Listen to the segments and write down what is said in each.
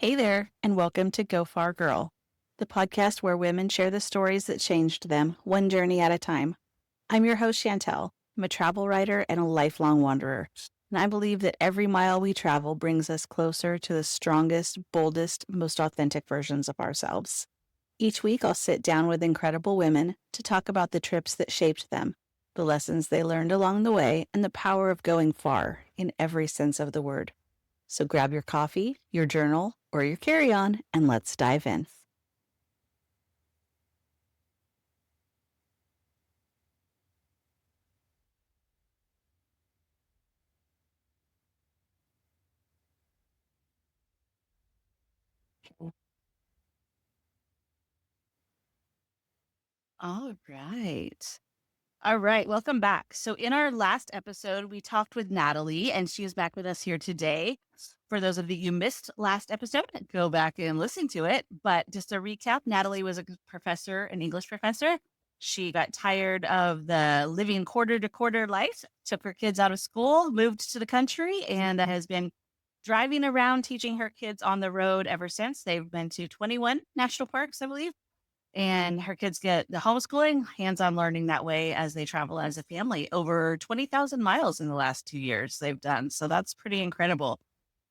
Hey there, and welcome to Go Far Girl, the podcast where women share the stories that changed them, one journey at a time. I'm your host, Chantel. I'm a travel writer and a lifelong wanderer, and I believe that every mile we travel brings us closer to the strongest, boldest, most authentic versions of ourselves. Each week, I'll sit down with incredible women to talk about the trips that shaped them, the lessons they learned along the way, and the power of going far in every sense of the word. So grab your coffee, your journal, or your carry-on, and let's dive in. All right. All right. Welcome back. So, in our last episode, we talked with Natalie, and she is back with us here today. For those of you who missed last episode, go back and listen to it. But just a recap, Natalie was a professor, an English professor. She got tired of the living quarter to quarter life, took her kids out of school, moved to the country, and has been driving around teaching her kids on the road ever since. They've been to 21 national parks, I believe. And her kids get the homeschooling, hands-on learning that way as they travel as a family. Over 20,000 miles in the last 2 years they've done. So that's pretty incredible.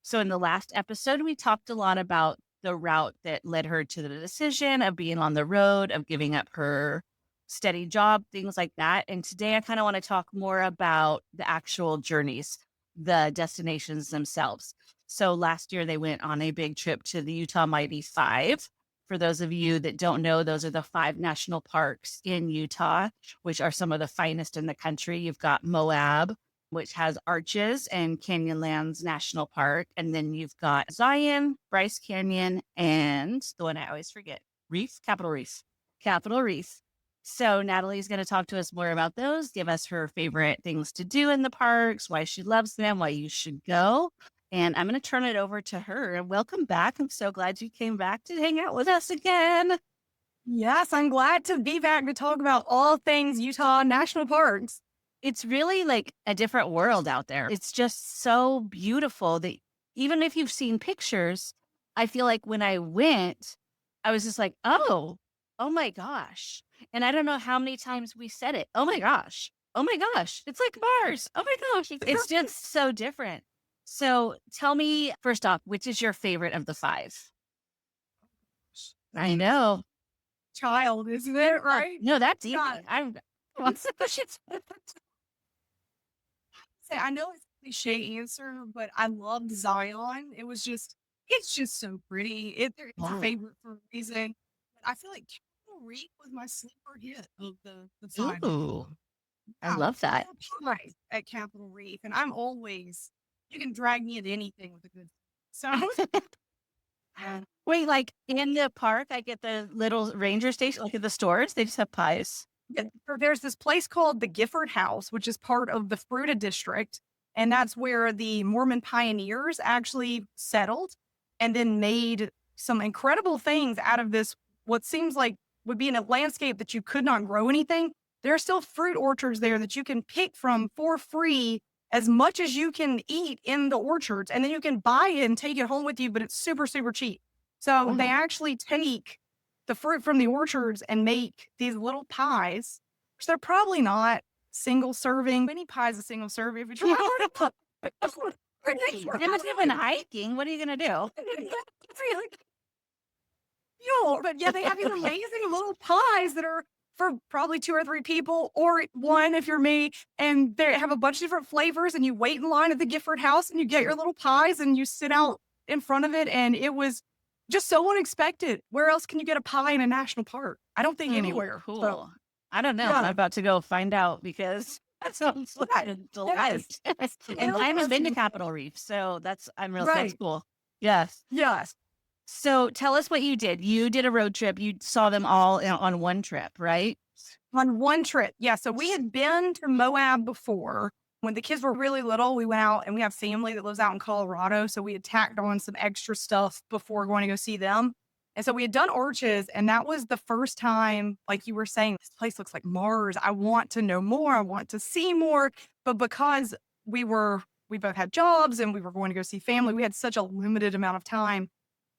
So in the last episode, we talked a lot about the route that led her to the decision of being on the road, of giving up her steady job, things like that. And today I kind of want to talk more about the actual journeys, the destinations themselves. So last year they went on a big trip to the Utah Mighty Five. For those of you that don't know, those are the 5 national parks in Utah, which are some of the finest in the country. You've got Moab, which has Arches and Canyonlands National Park. And then you've got Zion, Bryce Canyon, and the one I always forget, Reef, Capitol Reef. Capitol Reef. So Natalie's going to talk to us more about those, give us her favorite things to do in the parks, why she loves them, why you should go. And I'm going to turn it over to her. Welcome back. I'm so glad you came back to hang out with us again. Yes, I'm glad to be back to talk about all things Utah National Parks. It's really like a different world out there. It's just so beautiful that even if you've seen pictures, I feel like when I went, I was just like, oh my gosh. And I don't know how many times we said it. Oh my gosh. Oh my gosh. It's like Mars. Oh my gosh. It's just so different. So tell me, first off, which is your favorite of the 5? I know. Child, isn't it? Right? No, that's easy. God. I'm Say, I know it's a cliche answer, but I loved Zion. It's just so pretty. It's a favorite for a reason. But I feel like Capitol Reef was my sleeper hit of the 5. Ooh, I love that. Right at Capitol Reef, and you can drag me into anything with a good. So Wait, like in the park, I get the little ranger station, like at the stores, they just have pies. there's this place called the Gifford House, which is part of the Fruita district. And that's where the Mormon pioneers actually settled and then made some incredible things out of this, what seems like would be in a landscape that you could not grow anything. There are still fruit orchards there that you can pick from for free as much as you can eat in the orchards. And then you can buy it and take it home with you, but it's super, super cheap. So they actually take the fruit from the orchards and make these little pies, which they're probably not single serving. Any pie is a single serving. If you're Even hiking, what are you going to do? But yeah, they have these amazing little pies that are for probably 2 or 3 people, or 1 if you're me. And they have a bunch of different flavors, and you wait in line at the Gifford House and you get your little pies and you sit out in front of it. And it was just so unexpected. Where else can you get a pie in a national park? I don't think anywhere. Cool. So, I don't know. yeah. I'm about to go find out because that sounds like a delight. And I haven't been to Capitol Reef, so that's cool. Yes. Yes. So tell us what you did. You did a road trip. You saw them all on one trip, right? On one trip. Yeah. So we had been to Moab before. When the kids were really little, we went out, and we have family that lives out in Colorado. So we had tacked on some extra stuff before going to go see them. And so we had done Arches, and that was the first time, like you were saying, this place looks like Mars. I want to know more. I want to see more. But because we both had jobs and we were going to go see family, we had such a limited amount of time.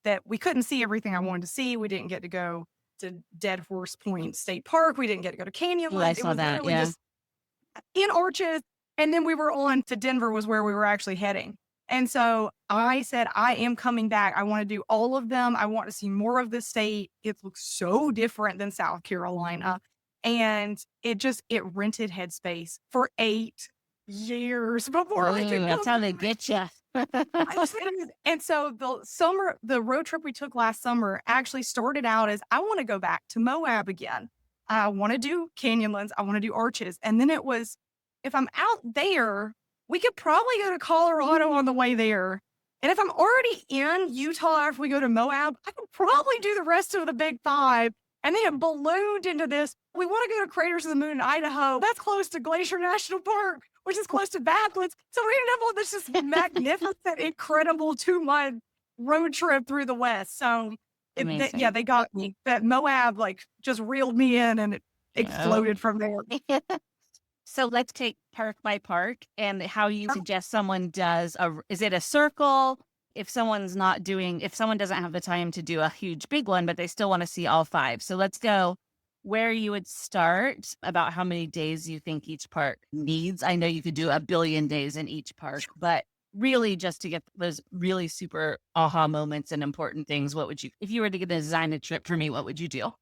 that we couldn't see everything I wanted to see. We didn't get to go to Dead Horse Point State Park. We didn't get to go to Oh, I Canyonlands. It saw was that. literally Yeah. just in Arches. And then we were on to Denver was where we were actually heading. And so I said, I am coming back. I want to do all of them. I want to see more of the state. It looks so different than South Carolina. And it rented headspace for 8 years before I Oh, could that's come how back. they get you. And so the road trip we took last summer actually started out as I want to go back to Moab again. I want to do Canyonlands. I want to do Arches. And then it was, if I'm out there, we could probably go to Colorado on the way there. And if I'm already in Utah after we go to Moab, I could probably do the rest of the big five. And then it ballooned into this. We want to go to Craters of the Moon in Idaho. That's close to Glacier National Park, which is close to Badlands. So we ended up on this just magnificent, incredible 2-month road trip through the West. So Amazing. they got me. That Moab just reeled me in and it Yeah. exploded from there. So let's take park by park and how you suggest someone does is it a circle? If someone doesn't have the time to do a huge big one, but they still want to see all 5. So let's go where you would start, about how many days you think each park needs. I know you could do a billion days in each park, but really just to get those really super aha moments and important things, if you were to design a trip for me, what would you do?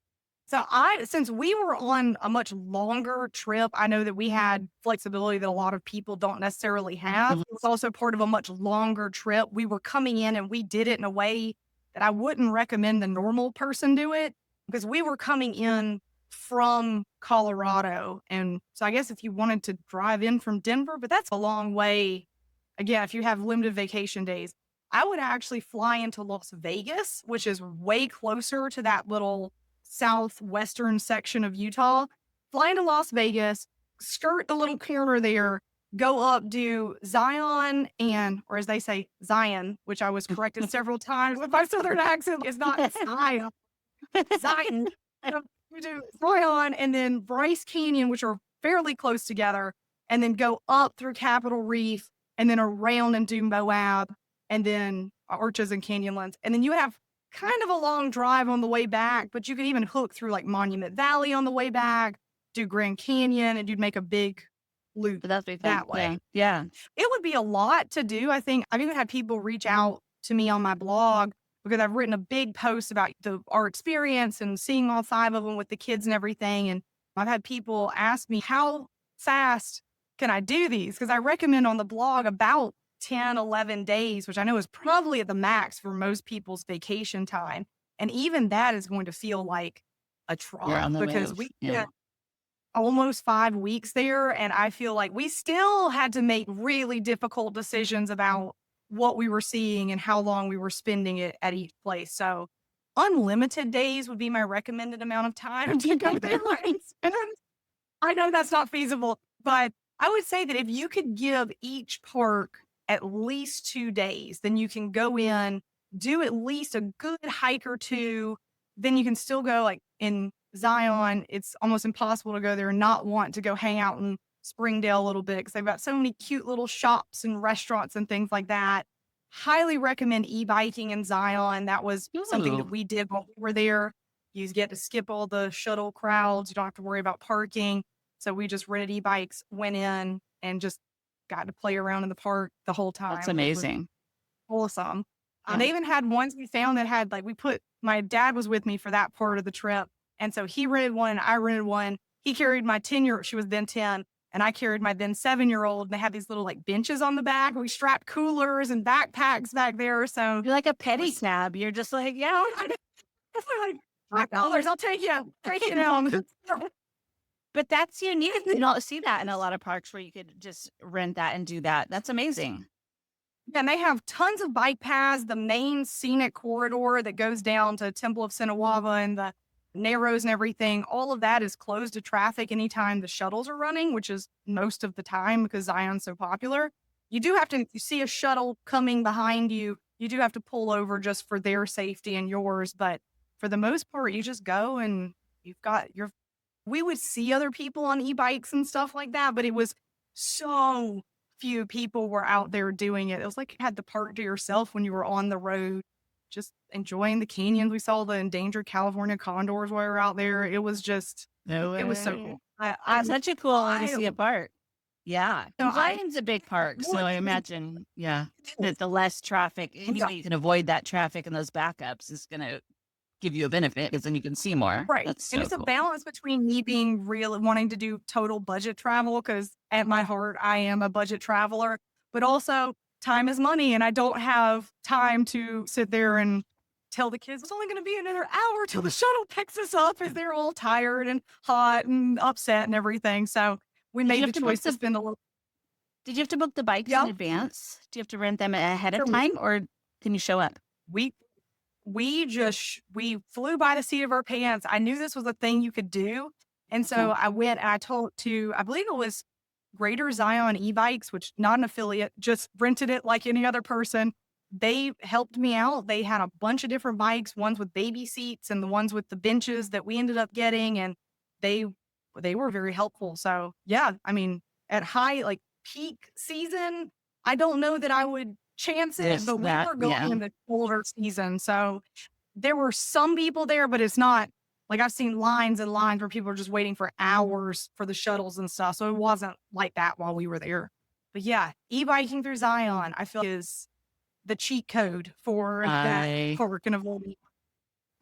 So since we were on a much longer trip, I know that we had flexibility that a lot of people don't necessarily have. Mhm. It was also part of a much longer trip. We were coming in and we did it in a way that I wouldn't recommend the normal person do it because we were coming in from Colorado. And so I guess if you wanted to drive in from Denver, but that's a long way. Again, if you have limited vacation days, I would actually fly into Las Vegas, which is way closer to that little southwestern section of Utah, fly into Las Vegas, skirt the little corner there, go up, do Zion or as they say, Zion, which I was corrected several times with my southern accent. It's not Zion, Zion. We do Zion and then Bryce Canyon, which are fairly close together, and then go up through Capitol Reef and then around and do Moab and then Arches and Canyonlands. And then you have kind of a long drive on the way back, but you could even hook through like Monument Valley on the way back, do Grand Canyon, and you'd make a big loop But that'd be fun. that way. Yeah. It would be a lot to do. I think I've even had people reach out to me on my blog because I've written a big post about our experience and seeing all 5 of them with the kids and everything. And I've had people ask me, how fast can I do these? Because I recommend on the blog about 10, 11 days, which I know is probably at the max for most people's vacation time. And even that is going to feel like a You're trot on the because move. we Yeah. spent almost 5 weeks there. And I feel like we still had to make really difficult decisions about what we were seeing and how long we were spending it at each place. So unlimited days would be my recommended amount of time to go there. And I know that's not feasible, but I would say that if you could give each park at least 2 days, then you can go in, do at least a good hike or 2. Then you can still go like in Zion. It's almost impossible to go there and not want to go hang out in Springdale a little bit because they've got so many cute little shops and restaurants and things like that. Highly recommend e-biking in Zion. That was something that Ooh. we did while we were there. You get to skip all the shuttle crowds. You don't have to worry about parking. So we just rented e-bikes, went in, and just got to play around in the park the whole time. That's It was amazing. awesome. Yeah. They even had ones we found that had my dad was with me for that part of the trip. And so he rented one and I rented one. He carried my 10-year, she was then 10, and I carried my then 7-year-old. And they had these little like benches on the back. We strapped coolers and backpacks back there. So You're like a petty snab. You're just like, yeah. it's like $5. I'll take you. Take you down. But that's unique. You don't see that in a lot of parks where you could just rent that and do that. That's amazing. Yeah, and they have tons of bike paths. The main scenic corridor that goes down to Temple of Sinawava and the Narrows and everything, all of that is closed to traffic anytime the shuttles are running, which is most of the time because Zion's so popular. You do have to, if you see a shuttle coming behind you, you do have to pull over just for their safety and yours. But for the most part, you just go and we would see other people on e-bikes and stuff like that, but it was so few people were out there doing it. It was like you had the park to yourself when you were on the road just enjoying the canyons. We saw the endangered California condors while we were out there. It was just, No it was so way. cool. That's such a cool way to I, see a park. Yeah. And I Zion's a big park. So what I it imagine, yeah, is. that the less traffic, any Yeah, way you can avoid that traffic and those backups is going to give you a benefit because then you can see more. right. That's And so it's a cool. balance between me being real and wanting to do total budget travel because at my heart, I am a budget traveler, but also time is money. And I don't have time to sit there and tell the kids it's only going to be another hour till the shuttle picks us up as they're all tired and hot and upset and everything. So we Did you made have the to book choice to spend a little. did you have to book the bikes in Yeah. advance? Do you have to rent them ahead of Sure. time or can you show up? We we flew by the seat of our pants. I knew this was a thing you could do. And Okay. so I went and I told to, I believe it was Greater Zion e-bikes, which not an affiliate, just rented it like any other person. They helped me out. They had a bunch of different bikes, ones with baby seats and the ones with the benches that we ended up getting. And they they were very helpful. So yeah, I mean, at high like peak season, I don't know that I would chance it, This, but we that, were going yeah. in the colder season. So there were some people there, but it's not like I've seen lines and lines where people are just waiting for hours for the shuttles and stuff. So it wasn't like that while we were there. But yeah, e-biking through Zion, I feel is the cheat code for that I park and avoiding.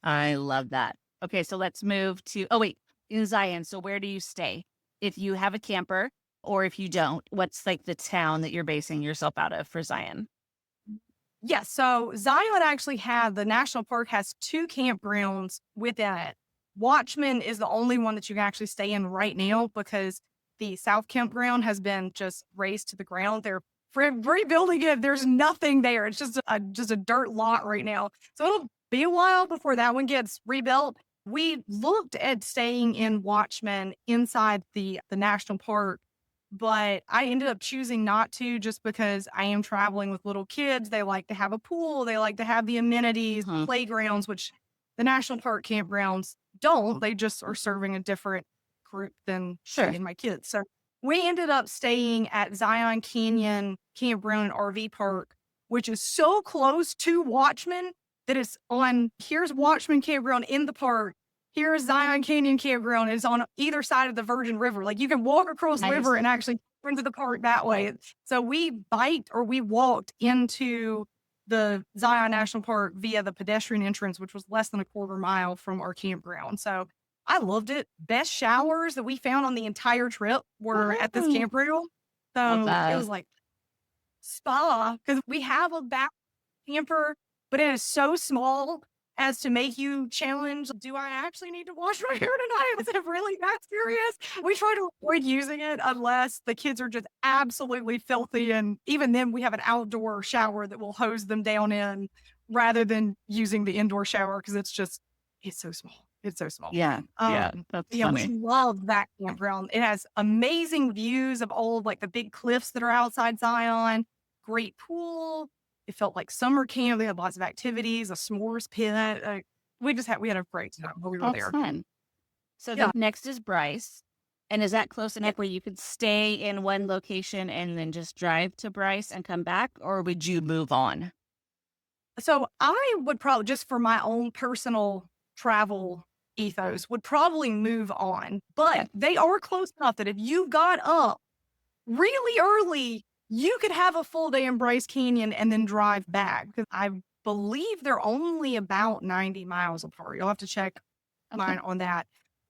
I love that. Okay, so let's move to oh wait, in Zion. So where do you stay? If you have a camper or if you don't, what's like the town that you're basing yourself out of for Zion? Yes. So Zion actually had the national park has two campgrounds within it. Watchman is the only one that you can actually stay in right now because the South Campground has been just razed to the ground. They're rebuilding it. There's nothing there. It's just a dirt lot right now. So it'll be a while before that one gets rebuilt. We looked at staying in Watchman inside the national park, but I ended up choosing not to just because I am traveling with little kids. They like to have a pool. They like to have the amenities, Mhm. playgrounds, which the national park campgrounds don't. They just are serving a different group than Sure. me and my kids. So we ended up staying at Zion Canyon Campground and RV Park, which is so close to Watchman that it's on, here's Watchman Campground in the park. Here's Zion Canyon Campground. It's on either side of the Virgin River. Like you can walk across the river Nice. and actually go into the park that way. So we biked or we walked into the Zion National Park via the pedestrian entrance, which was less than a quarter mile from our campground. So I loved it. Best showers that we found on the entire trip were at this Woohoo. campground. Love So it that. was like spa because we have a back camper, but it is so small as to make you challenge. Do I actually need to wash my hair tonight? Is it really that serious? We try to avoid using it unless the kids are just absolutely filthy. And even then, we have an outdoor shower that will hose them down in rather than using the indoor shower because it's so small. It's so small. Yeah. Yeah. That's Yeah, we funny. love that campground. It has amazing views of all of like the big cliffs that are outside Zion, great pool. It felt like summer camp. They had lots of activities, a s'mores pit. We had a great time while we were Oh, there. fun. So Yeah. the next is Bryce. And is that close enough where you could stay in one location and then just drive to Bryce and come back? Or would you move on? So I would probably just for my own personal travel ethos would probably move on, but they are close enough that if you got up really early, you could have a full day in Bryce Canyon and then drive back because I believe they're only about 90 miles apart. You'll have to check Okay. mine on that.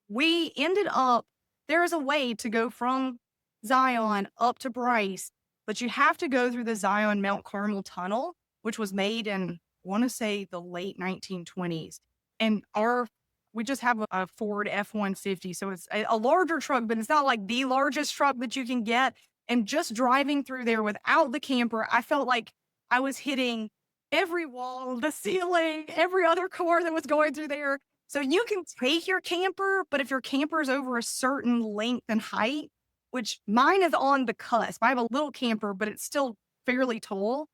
We ended up, there is a way to go from Zion up to Bryce, but you have to go through the Zion Mount Carmel Tunnel, which was made in, I want to say, the late 1920s. And we just have a Ford F-150. So it's a larger truck, but it's not like the largest truck that you can get. And just driving through there without the camper, I felt like I was hitting every wall, the ceiling, every other car that was going through there. So you can take your camper, but if your camper is over a certain length and height, which mine is on the cusp, I have a little camper, but it's still fairly tall.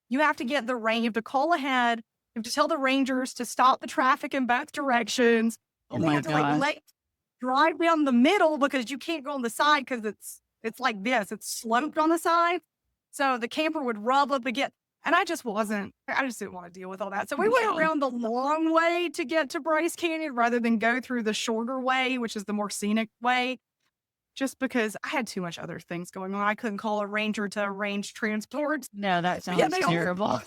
You have to get you have to call ahead. You have to tell the rangers to stop the traffic in both directions. Oh And they my have to like gosh. drive down the middle because you can't go on the side because it's like this. It's sloped on the side. So the camper would rub up again. And I just didn't want to deal with all that. So we went Yeah. around the long way to get to Bryce Canyon rather than go through the shorter way, which is the more scenic way, just because I had too much other things going on. I couldn't call a ranger to arrange transport. No, that But yeah, sounds they all, terrible.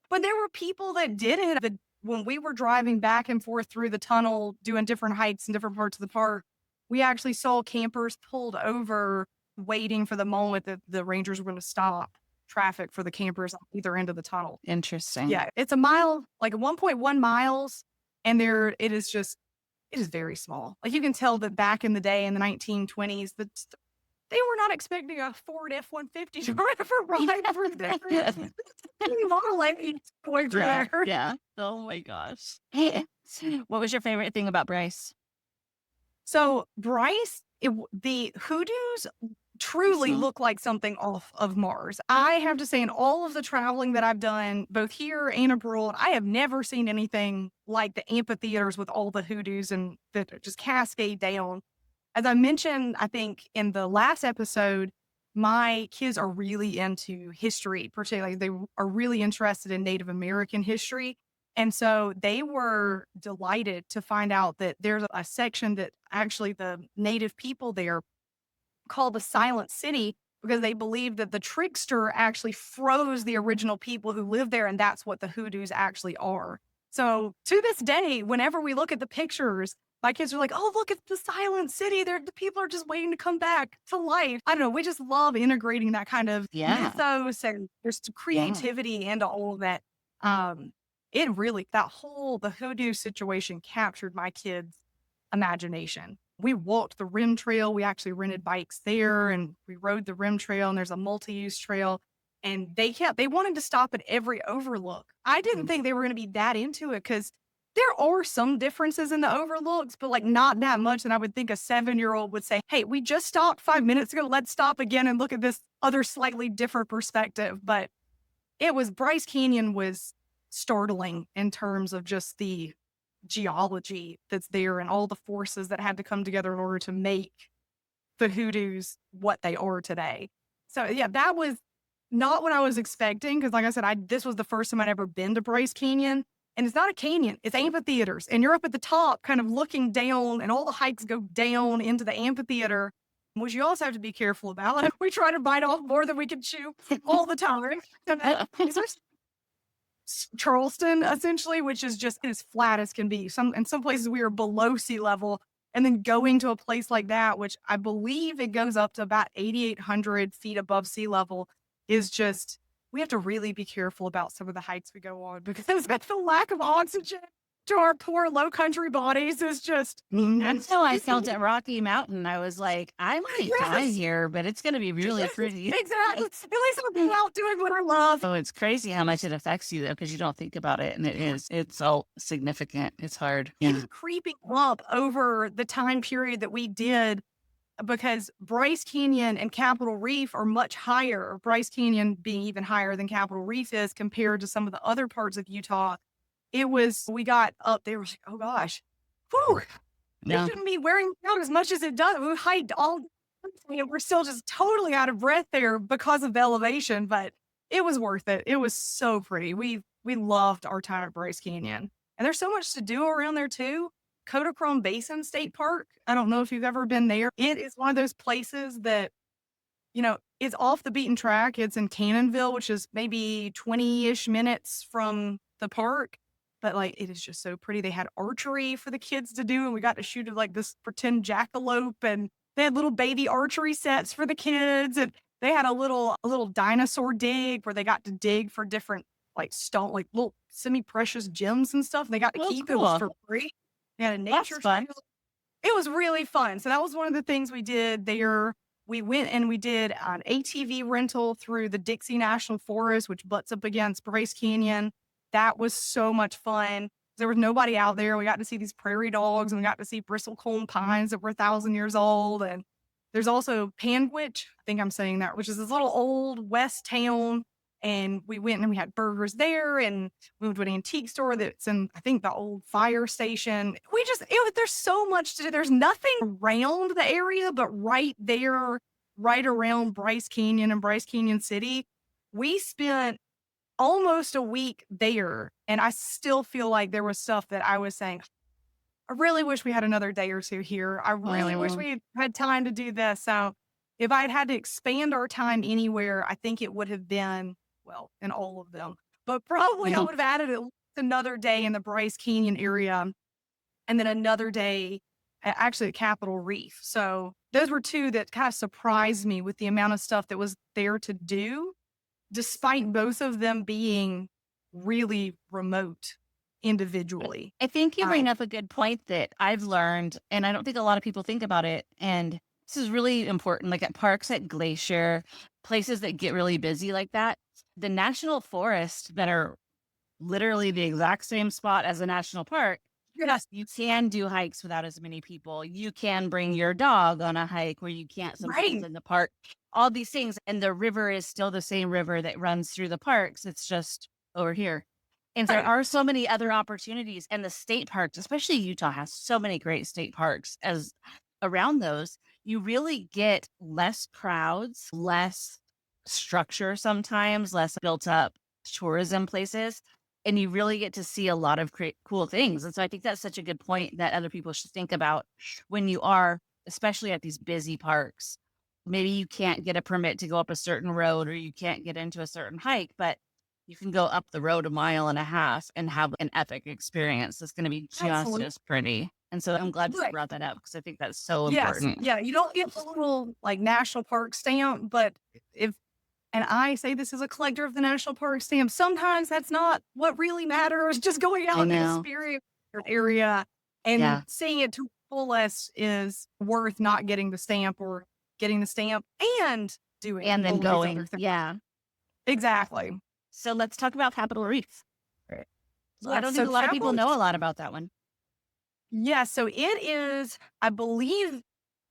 but there were people that did it. That when we were driving back and forth through the tunnel, doing different hikes in different parts of the park, we actually saw campers pulled over waiting for the moment that the rangers were going to stop traffic for the campers on either end of the tunnel. Interesting. Yeah, it's a mile, like 1.1 miles, and it is very small. Like, you can tell that back in the day in the 1920s, that they were not expecting a Ford F-150 to ever ride over there. Model ladies going through Yeah. there. Yeah. Oh my gosh. What was your favorite thing about Bryce? So Bryce, the hoodoos truly Mhm. look like something off of Mars. I have to say, in all of the traveling that I've done, both here and abroad, I have never seen anything like the amphitheaters with all the hoodoos and that just cascade down. As I mentioned, I think in the last episode, my kids are really into history, particularly they are really interested in Native American history. And so they were delighted to find out that there's a section that actually the Native people there call the Silent City, because they believe that the trickster actually froze the original people who lived there, and that's what the hoodoos actually are. So to this day, whenever we look at the pictures, my kids are like, "Oh, look, it's the Silent City. The people are just waiting to come back to life." I don't know. We just love integrating that kind of Yeah. mythos and just Yeah. creativity into all of that. Um, it really, the hoodoo situation captured my kids' imagination. We walked the rim trail. We actually rented bikes there and we rode the rim trail, and there's a multi-use trail. And they wanted to stop at every overlook. I didn't think they were going to be that into it, because there are some differences in the overlooks, but like not that much. And I would think a 7-year-old would say, "Hey, we just stopped 5 minutes ago. Let's stop again and look at this other slightly different perspective." But Bryce Canyon was startling in terms of just the geology that's there and all the forces that had to come together in order to make the hoodoos what they are today. So yeah, that was not what I was expecting, because like I said, this was the first time I'd ever been to Bryce Canyon. And it's not a canyon, it's amphitheaters. And you're up at the top kind of looking down, and all the hikes go down into the amphitheater, which you also have to be careful about. We try to bite off more than we can chew all the time. Charleston, essentially, which is just as flat as can be. In some places we are below sea level, and then going to a place like that, which I believe it goes up to about 8,800 feet above sea level, is just, we have to really be careful about some of the hikes we go on, because the lack of oxygen to our poor low country bodies is just. That's how I felt at Rocky Mountain. I was like, I might die Yes, here, but it's going to be really pretty. exactly. At least I'm out doing what I love. Oh, it's crazy how much it affects you though, because you don't think about it. And it's so significant. It's hard. Yeah. It's creeping up over the time period that we did, because Bryce Canyon and Capitol Reef are much higher. Bryce Canyon being even higher than Capitol Reef is compared to some of the other parts of Utah. We got up there, was like, oh gosh, whew, it Yeah. shouldn't be wearing out as much as it does. We hiked all day, and we're still just totally out of breath there because of the elevation, but it was worth it. It was so pretty. We loved our time at Bryce Canyon. And there's so much to do around there too. Kodachrome Basin State Park. I don't know if you've ever been there. It is one of those places that, is off the beaten track. It's in Cannonville, which is maybe 20-ish minutes from the park. But like, it is just so pretty. They had archery for the kids to do, and we got to shoot at like this pretend jackalope, and they had little baby archery sets for the kids, and they had a little dinosaur dig where they got to dig for different like stone, like little semi-precious gems and stuff. And they got to Oh, keep it was cool. for free. They had a That's nature fun. trail. It was really fun. So that was one of the things we did there. We went and we did an ATV rental through the Dixie National Forest, which butts up against Bryce Canyon. That was so much fun. There was nobody out there. We got to see these prairie dogs, and we got to see bristlecone pines that were 1,000 years old. And there's also Panguitch, I think I'm saying that, which is this little old west town. And we went and we had burgers there, and we went to an antique store that's in, I think, the old fire station. There's so much to do. There's nothing around the area, but right there, right around Bryce Canyon and Bryce Canyon City, we spent almost a week there. And I still feel like there was stuff that I was saying, I really wish we had another day or two here. I really wish Oh, we had time to do this. So if I'd had to expand our time anywhere, I think it would have been, well, in all of them, but probably I mhm. would have added at least another day in the Bryce Canyon area and then another day actually at Capitol Reef. So those were two that kind of surprised me with the amount of stuff that was there to do, despite both of them being really remote individually. I think you I bring up a good point that I've learned, and I don't think a lot of people think about it. And this is really important, like at parks at Glacier, places that get really busy like that. The national forests that are literally the exact same spot as a national park, Yes, you can do hikes without as many people. You can bring your dog on a hike where you can't sometimes right, in the park. All these things, and the river is still the same river that runs through the parks. It's just over here. And there right. are so many other opportunities, and the state parks, especially Utah, has so many great state parks as around those. You really get less crowds, less structure sometimes, less built up tourism places, and you really get to see a lot of cool things. And so I think that's such a good point that other people should think about when you are, especially at these busy parks. Maybe you can't get a permit to go up a certain road or you can't get into a certain hike, but you can go up the road a mile and a half and have an epic experience that's going to be just Absolutely. as pretty. And so I'm glad that you Right. brought that up because I think that's so Yes. important. Yeah. You don't get the little like national park stamp, but if, and I say this as a collector of the national park stamp, sometimes that's not what really matters. Just going I out and know. experience your area and Yeah. seeing it to fullest is worth not getting the stamp or getting the stamp and doing And then all of these other going. things. Yeah. Exactly. So let's talk about Capitol Reef. Right. So I Yes. don't think So a lot of people Capitol, know a lot about that one. yeah. So it is, I believe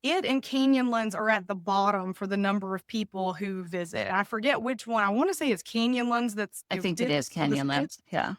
it and Canyonlands are at the bottom for the number of people who visit. I forget which one. I want to say it's Canyonlands that's I think it is the Canyonlands. Yeah.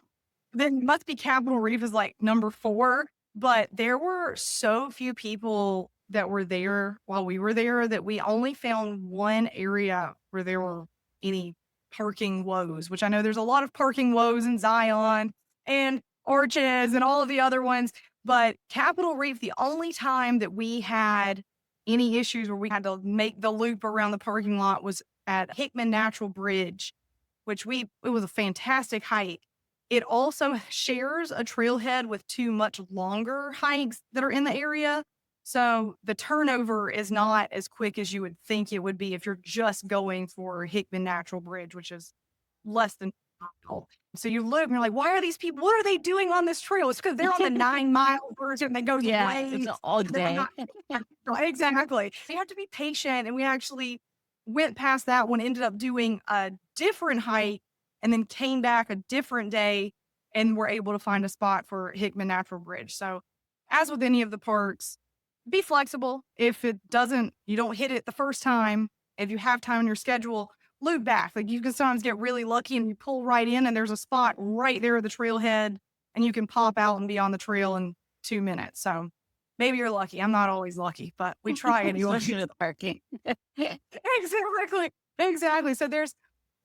then must be Capitol Reef is like number 4. But there were so few people that were there while we were there that we only found one area where there were any parking woes, which I know there's a lot of parking woes in Zion and Orchards and all of the other ones. But Capitol Reef, the only time that we had any issues where we had to make the loop around the parking lot was at Hickman Natural Bridge, which it was a fantastic hike. It also shares a trailhead with 2 much longer hikes that are in the area. So the turnover is not as quick as you would think it would be if you're just going for Hickman Natural Bridge, which is less than a mile. So you look and you're like, why are these people, what are they doing on this trail? It's because they're on the 9-mile version that goes Yeah. It's way. all They're day. not. Exactly. You have to be patient. And we actually went past that one, ended up doing a different hike and then came back a different day and were able to find a spot for Hickman Natural Bridge. So, as with any of the parks, be flexible. If it doesn't, you don't hit it the first time. If you have time on your schedule, loop back. Like you can sometimes get really lucky and you pull right in, and there's a spot right there at the trailhead, and you can pop out and be on the trail in 2 minutes. So, maybe you're lucky. I'm not always lucky, but we try anyway. Especially with parking. Exactly. Exactly. So there's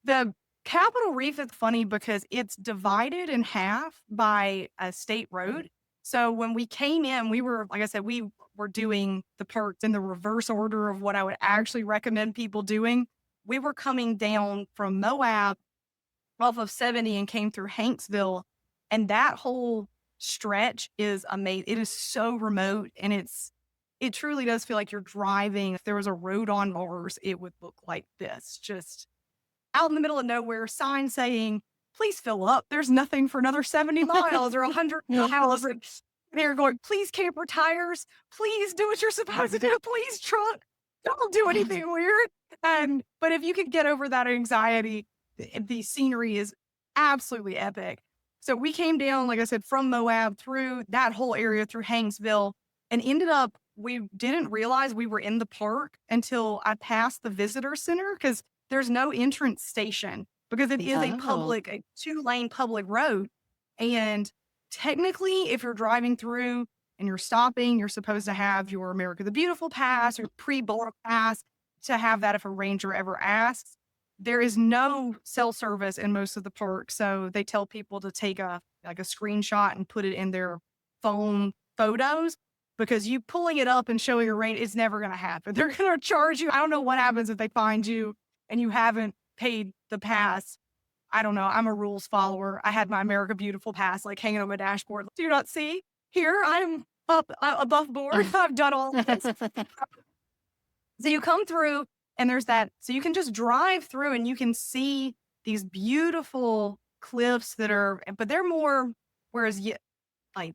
the Capitol Reef is funny because it's divided in half by a state road. So when we came in, we were, like I said, we were doing the parks in the reverse order of what I would actually recommend people doing. We were coming down from Moab off of 70 and came through Hanksville. And that whole stretch is amazing. It is so remote and it truly does feel like you're driving. If there was a road on Mars, it would look like this, just out in the middle of nowhere, sign saying, please fill up. There's nothing for another 70 miles or 100 miles. And they're going, please camper tires. Please do what you're supposed to do. Please truck. Don't do anything weird. But if you could get over that anxiety, the scenery is absolutely epic. So we came down, like I said, from Moab through that whole area through Hanksville and ended up, we didn't realize we were in the park until I passed the visitor center because there's no entrance station because it is Oh. a 2-lane public road. And technically, if you're driving through and you're stopping, you're supposed to have your America the Beautiful pass or pre-board pass to have that if a ranger ever asks. there is no cell service in most of the park. So they tell people to take a screenshot and put it in their phone photos because you pulling it up and showing your rate is never going to happen. They're going to charge you. I don't know what happens if they find you and you haven't paid the pass. I don't know. I'm a rules follower. I had my America Beautiful pass like hanging on my dashboard. Do you not see? Here I'm up above board. I've done all this. So you come through and there's that. So you can just drive through and you can see these beautiful cliffs but they're more, whereas like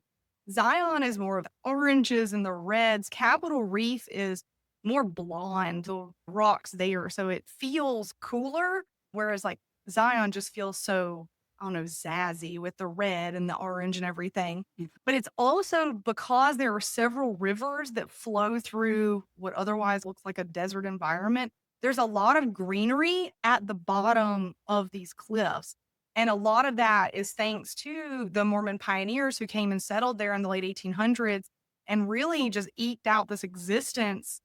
Zion is more of the oranges and the reds. Capitol Reef is more blonde, the rocks there. So it feels cooler. Whereas like Zion just feels so, I don't know, zazzy with the red and the orange and everything. But it's also because there are several rivers that flow through what otherwise looks like a desert environment. There's a lot of greenery at the bottom of these cliffs. And a lot of that is thanks to the Mormon pioneers who came and settled there in the late 1800s and really just eked out this existence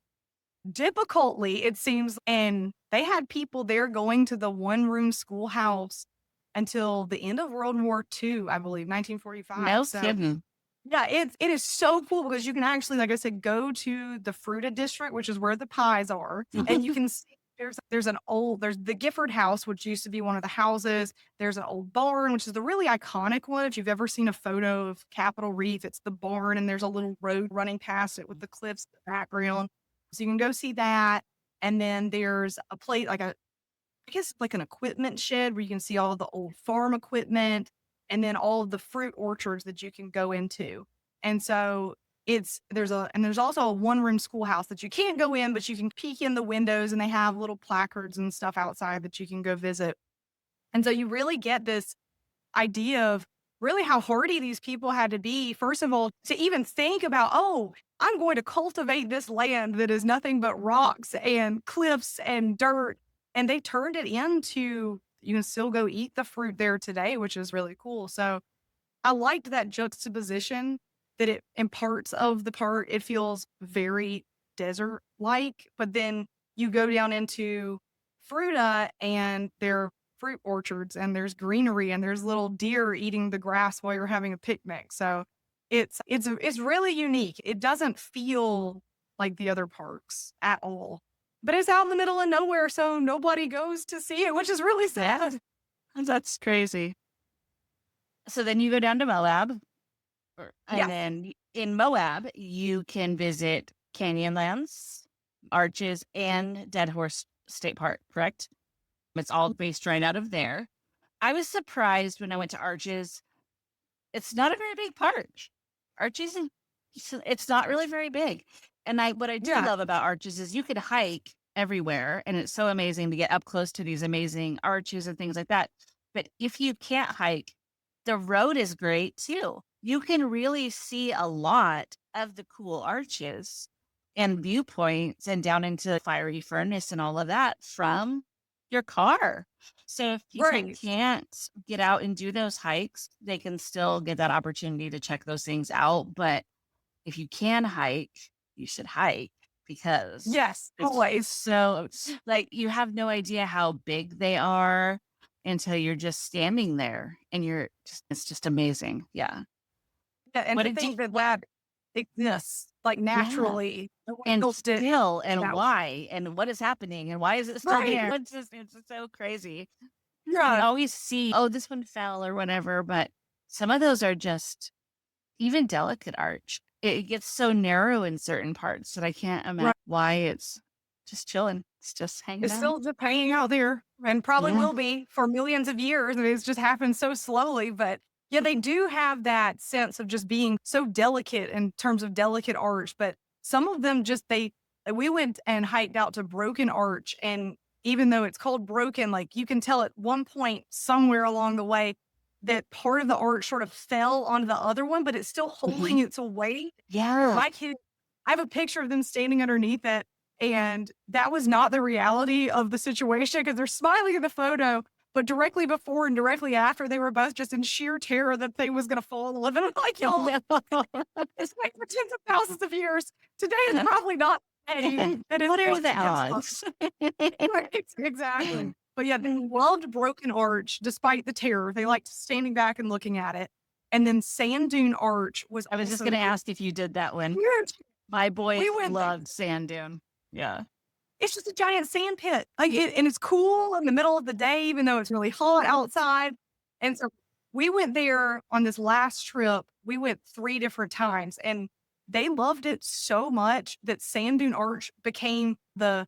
difficultly, it seems. And they had people there going to the one-room schoolhouse until the end of World War II, I believe, 1945. No So, kidding. yeah, it is so cool because you can actually, like I said, go to the Fruita district, which is where the pies are, and you can see there's the Gifford House, which used to be one of the houses. There's an old barn, which is the really iconic one. If you've ever seen a photo of Capitol Reef, it's the barn, and there's a little road running past it with the cliffs in the background. So you can go see that. And then there's a place I guess like an equipment shed where you can see all the old farm equipment and then all of the fruit orchards that you can go into. And so there's also a one-room schoolhouse that you can't go in, but you can peek in the windows and they have little placards and stuff outside that you can go visit. And so you really get this idea of really how hardy these people had to be, first of all, to even think about, oh, I'm going to cultivate this land that is nothing but rocks and cliffs and dirt. And they turned it into, you can still go eat the fruit there today, which is really cool. So I liked that juxtaposition that in parts of the park, it feels very desert-like, but then you go down into Fruita and there are fruit orchards and there's greenery and there's little deer eating the grass while you're having a picnic. So it's really unique. It doesn't feel like the other parks at all. But it's out in the middle of nowhere, so nobody goes to see it, which is really sad. That's crazy. So then you go down to Moab, and Yeah. then in Moab, you can visit Canyonlands, Arches, and Dead Horse State Park, correct? It's all based right out of there. I was surprised when I went to Arches. It's not a very big park. Arches, it's not really very big. And what I do Yeah. love about Arches is you could hike everywhere, and it's so amazing to get up close to these amazing arches and things like that. But if you can't hike, the road is great too. You can really see a lot of the cool arches and viewpoints and down into the fiery furnace and all of that from your car. So if people Right. can't get out and do those hikes, they can still get that opportunity to check those things out. But if you can hike, you should hike because Yes, it's always. so like you have no idea how big they are until you're just standing there and it's just amazing. Yeah. Yeah, and What to did you think that exists, like, yeah. naturally. No one And built it still and that way. why and what is happening and why is it still Right. there? It's so crazy. You Yeah. always see, oh, this one fell or whatever, but some of those are just even delicate arch. It gets so narrow in certain parts that I can't imagine Right. why it's just chilling. It's just hanging It's out. still just hanging out there and probably Yeah. will be for millions of years. And it's just happened so slowly. But yeah, they do have that sense of just being so delicate in terms of delicate arch. But some of them we went and hiked out to Broken Arch. And even though it's called Broken, like you can tell at one point somewhere along the way that part of the arch sort of fell onto the other one, but it's still holding its weight. Yeah. My kid, I have a picture of them standing underneath it. And that was not the reality of the situation because they're smiling in the photo, but directly before and directly after, they were both just in sheer terror that thing was going to fall and live. And I'm like, y'all, it's like for tens of thousands of years. Today is probably not Hey, that is What are the yes, odds? exactly. But yeah, they loved Broken Arch despite the terror. They liked standing back and looking at it. And then Sand Dune Arch was I was just also gonna ask if you did that one. huge. My We boys went there. loved sand dune. Yeah. It's just a giant sand pit. And it's cool in the middle of the day, even though it's really hot outside. And so we went there on this last trip. We went 3 different times and they loved it so much that Sand Dune Arch became the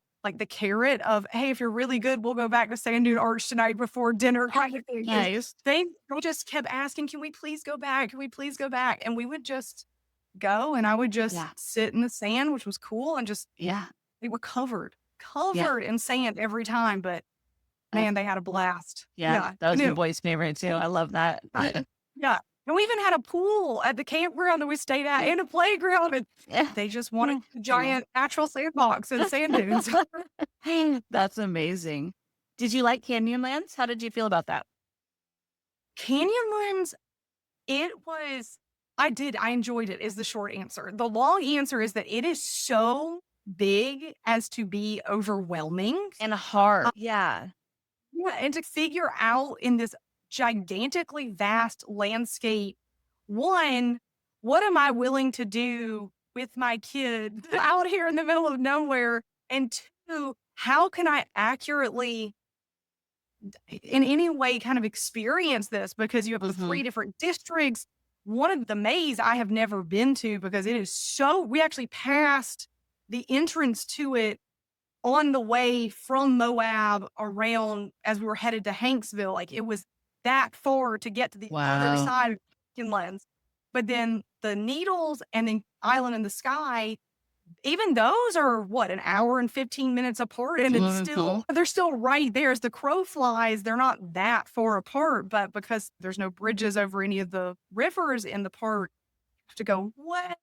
carrot of, hey, if you're really good, we'll go back to Sand Dune Arch tonight before dinner kind of thing. 'Cause Nice. they just kept asking, can we please go back? Can we please go back? And we would just go and I would just Yeah. sit in the sand, which was cool, and just Yeah. they were Yeah. covered in sand every time, but man, they had a blast. Yeah. Yeah, That was my canoe. boy's favorite too. I love that. Yeah, and we even had a pool at the campground that we stayed at and a playground, and Yeah. they just wanted a giant natural sandbox and sand dunes. That's amazing. Did you like Canyonlands? How did you feel about that? Canyonlands, it was I enjoyed it is the short answer. The long answer is that it is so big as to be overwhelming. And hard. Yeah. Yeah, and to figure out in this gigantically vast landscape, one, what am I willing to do with my kid out here in the middle of nowhere? And two, how can I accurately, in any way, kind of experience this? Because you have the Mhm. 3 different districts. One of the maze I have never been to because it is so, we actually passed the entrance to it on the way from Moab around as we were headed to Hanksville. Like it was that far to get to the other Wow. side of Canyonlands. But then the Needles and the Island in the Sky, even those are what, an hour and 15 minutes apart. And it's Mhm. still, they're still right there as the crow flies. They're not that far apart, but because there's no bridges over any of the rivers in the park, have to go way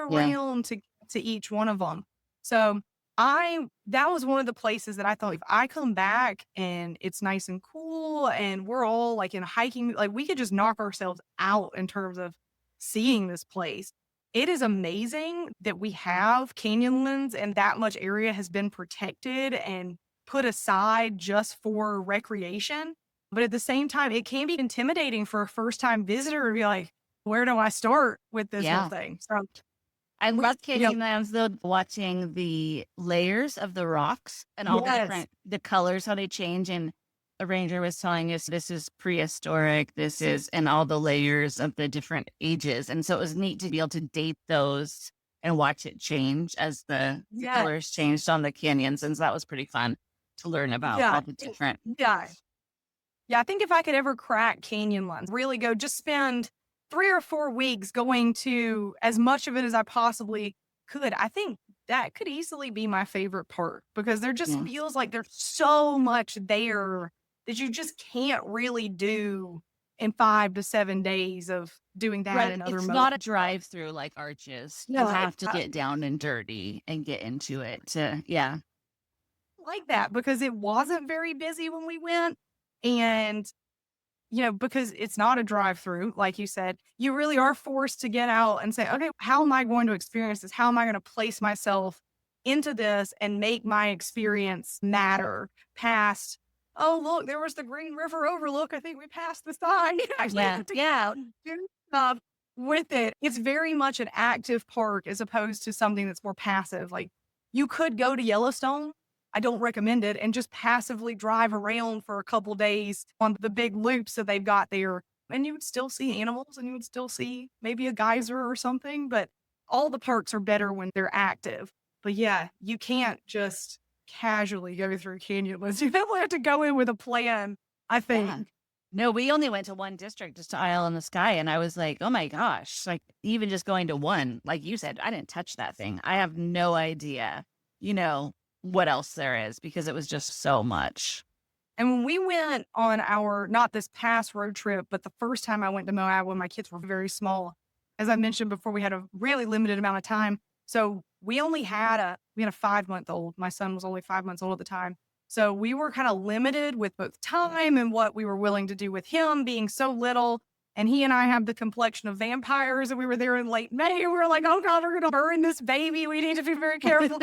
Yeah. around to get to each one of them. So that was one of the places that I thought if I come back and it's nice and cool and we're all like in hiking, like we could just knock ourselves out in terms of seeing this place. It is amazing that we have canyonlands and that much area has been protected and put aside just for recreation. But at the same time, it can be intimidating for a first time visitor to be like, where do I start with this whole Yeah. thing? So, I love you know, Canyonlands though, watching the layers of the rocks and all the yes, different the colors, how they change. And a ranger was telling us this is prehistoric, this is and all the layers of the different ages. And so it was neat to be able to date those and watch it change as the yes, colors changed on the canyons. And so that was pretty fun to learn about yeah, all the different. yeah. Yeah, I think if I could ever crack Canyonlands, really go just spend 3 or 4 weeks going to as much of it as I possibly could, I think that could easily be my favorite part because there just Yeah. feels like there's so much there that you just can't really do in 5 to 7 days of doing that Right. and other It's mo not a drive through like Arches. You No, have to get down and dirty and get into it to, yeah. like that because it wasn't very busy when we went. And, because it's not a drive through, like you said, you really are forced to get out and say, okay, how am I going to experience this? How am I going to place myself into this and make my experience matter past, oh, look, there was the Green River overlook. I think we passed the sign. Actually Yeah. have to Yeah. do stuff with it. It's very much an active park as opposed to something that's more passive. Like you could go to Yellowstone. I don't recommend it and just passively drive around for a couple days on the big loops that they've got there. And you would still see animals and you would still see maybe a geyser or something, but all the parks are better when they're active. But yeah, you can't just casually go through Canyonlands. You definitely have to go in with a plan, I Yeah. think. No, we only went to one district, just to Isle in the Sky, and I was like, "Oh my gosh!" Like even just going to one, like you said, I didn't touch that thing. I have no idea, you know, what else there is because it was just so much. And when we went on our, not this past road trip, but the first time I went to Moab when my kids were very small, as I mentioned before, we had a really limited amount of time. So we had a 5 month old. My son was only 5 months old at the time. So we were kind of limited with both time and what we were willing to do with him being so little. And he and I have the complexion of vampires. And we were there in late May. And we were like, oh God, we're going to burn this baby. We need to be very careful.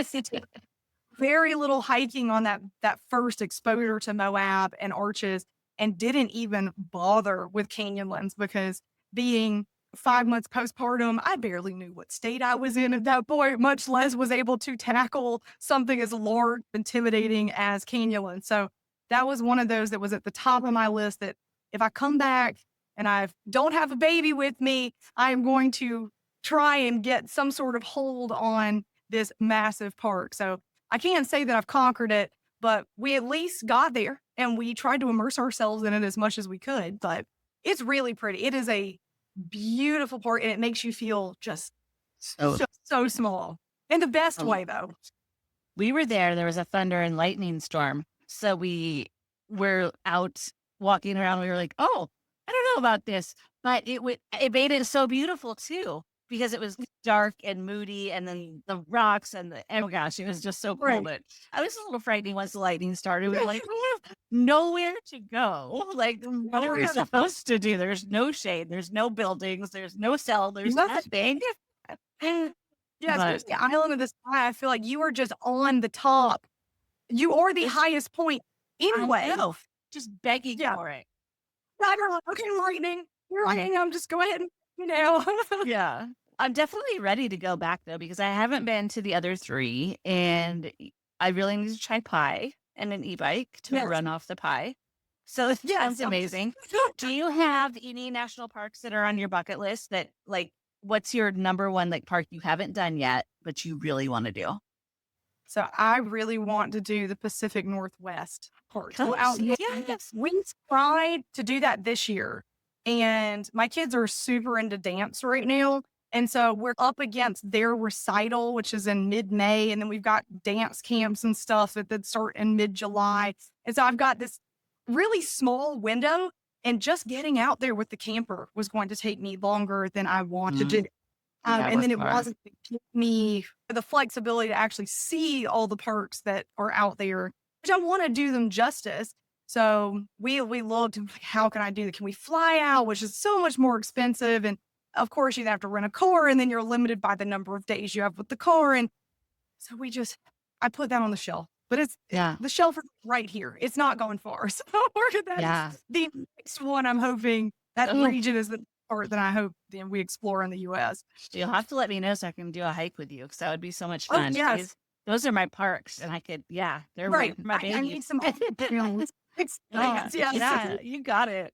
Very little hiking on that first exposure to Moab and Arches, and didn't even bother with Canyonlands because being 5 months postpartum, I barely knew what state I was in at that point, much less was able to tackle something as large, intimidating as Canyonlands. So that was one of those that was at the top of my list that if I come back and I don't have a baby with me, I am going to try and get some sort of hold on this massive park. So I can't say that I've conquered it, but we at least got there and we tried to immerse ourselves in it as much as we could. But it's really pretty. It is a beautiful park and it makes you feel just Oh, so small in the best oh, way, though. we were there was a thunder and lightning storm. So we were out walking around. We were like, oh, I don't know about this, but it made it so beautiful too, because it was dark and moody and then the rocks and oh gosh, it was just so cool. Right. But I was a little frightening once the lightning started. We were like, we have nowhere to go. Like, what are we supposed to do? There's no shade, there's no buildings, there's no cell, there's nothing. Yes, But there's the island of the sky. I feel like you are just on the top. You are the highest point anyway. I know, just begging Yeah. for it. I don't know. Okay, lightning. You're lightning. I'm just go ahead and, Yeah. I'm definitely ready to go back though, because I haven't been to the other three and I really need to try pie and an e-bike to Yes. run off the pie. So it Yes, sounds amazing. Do you have any national parks that are on your bucket list that like, what's your number one like park you haven't done yet, but you really want to do? So I really want to do the Pacific Northwest part. So out there. Yes. We tried to do that this year, and my kids are super into dance right now. And so we're up against their recital, which is in mid-May, and then we've got dance camps and stuff that start in mid-July. And so I've got this really small window, and just getting out there with the camper was going to take me longer than I wanted to. Yeah, And then we're it far. wasn't to give me the flexibility to actually see all the parks that are out there, which I want to do them justice. So we looked and like, how can I do that? Can we fly out, which is so much more expensive? And of course, you'd have to rent a car, and then you're limited by the number of days you have with the car. And so I put that on the shelf, but Yeah. the shelf is right here. It's not going far. So that's Yeah. the next one. I'm hoping that Oh. region is the part that I hope then we explore in the U.S. You'll have to let me know so I can do a hike with you because that would be so much Oh, fun. yes. Because those are my parks and I could, yeah, they're Right. my I babies. need some experience. Yeah, Yes. yeah, you got it.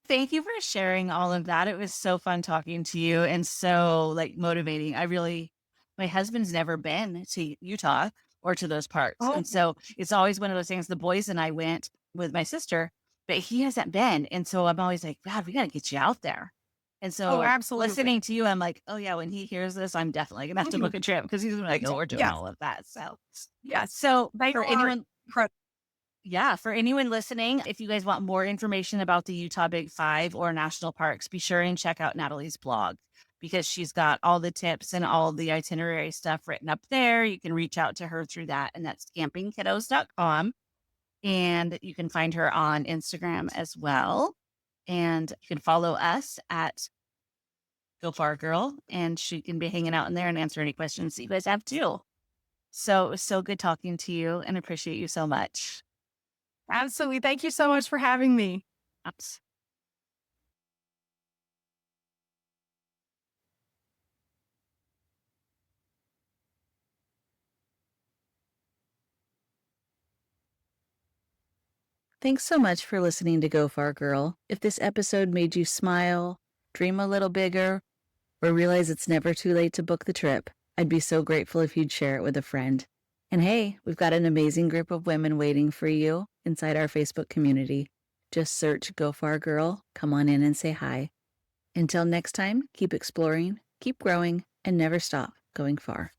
Thank you for sharing all of that. It was so fun talking to you and so like motivating. My husband's never been to Utah or to those parks. Oh. And so it's always one of those things. The boys and I went with my sister, but he hasn't been. And so I'm always like, God, we got to get you out there. And so absolutely. listening to you, I'm like, oh yeah, when he hears this, I'm definitely gonna have to book a trip because he's like, oh, we're doing Yes. all of that. So Yes. so They for are anyone incredible. yeah, for anyone listening, if you guys want more information about the Utah Big Five or national parks, be sure and check out Natalie's blog because she's got all the tips and all the itinerary stuff written up there. You can reach out to her through that, and that's campingkiddos.com. And you can find her on Instagram as well. And you can follow us at Go Far Girl, and she can be hanging out in there and answer any questions that you guys have too. So it was so good talking to you and appreciate you so much. Absolutely. Thank you so much for having me. Ups. Thanks so much for listening to Go Far Girl. If this episode made you smile, dream a little bigger, or realize it's never too late to book the trip, I'd be so grateful if you'd share it with a friend. And hey, we've got an amazing group of women waiting for you inside our Facebook community. Just search Go Far Girl, come on in and say hi. Until next time, keep exploring, keep growing, and never stop going far.